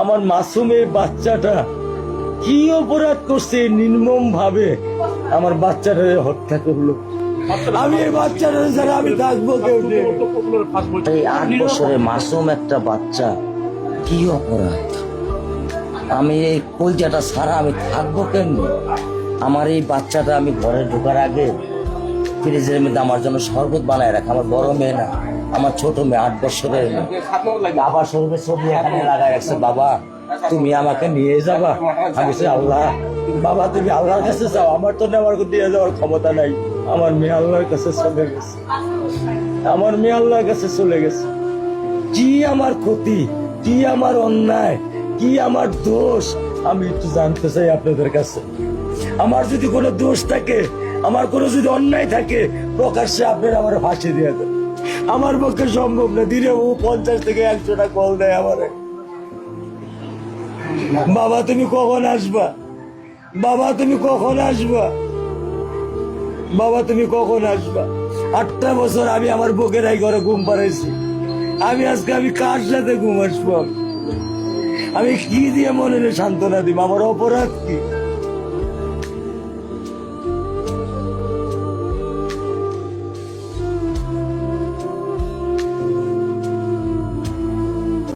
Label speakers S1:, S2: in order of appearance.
S1: আমার মাসুমের বাচ্চাটা কি অপরাধ করছে নির্মম ভাবে আমার বাচ্চাটা হত্যা করলো। আমি এই বাচ্চাটা ছাড়া আমি থাকবো কেউ নেই। এই 8 বছরের মাসুম একটা বাচ্চা কি অপরাধ, আমি এই কলজাটা ছাড়া আমি থাকবো কেমনি? আমার এই বাচ্চাটা আমি ঘরে ঢোকার আগে ফ্রিজের মধ্যে আমার জন্য শরবত বানায় রাখে। আমার বড় মেয়ে না, আমার ছোট মেয়ে 8 বছরের মেয়ে। বাবা শরবতের ছবি এখানে লাগায় রাখছে, বাবা তুমি আমাকে নিয়ে যাবা। আমি বলছি আল্লাহ, বাবা তুমি আল্লাহর কাছে যাও, আমার তো নেওয়ার দিয়ে যাওয়ার ক্ষমতা নাই। আমার মেয়ে আল্লাহর কাছে চলে গেছে, আমার মেয়ে আল্লাহর কাছে চলে গেছে। কি আমার ক্ষতি, কি আমার অন্যায়, কি আমার দোষ, আমি একটু জানতে চাই আপনাদের কাছে। আমার যদি কোনো দোষ থাকে, আমার কোনো যদি অন্যায় থাকে, প্রকাশ্যে আপনারা আমার ফাঁসি দিয়ে দেন। আমার পক্ষে সম্ভব না, দিনে ও 50 থেকে 100টা কল দেয় আমারে। বাবা তুমি কখন আসবা, বাবা তুমি কখন আসবা, বাবা তুমি কখন আসবা। 8টা বছর আমি আমার বুকের এই ঘরে ঘুম পাড়াইছি। আমি আজকে আমি কার সাথে ঘুম আসবো? আমি কি দিয়ে মনে সান্ত্বনা দিব? আমার অপরাধ কি?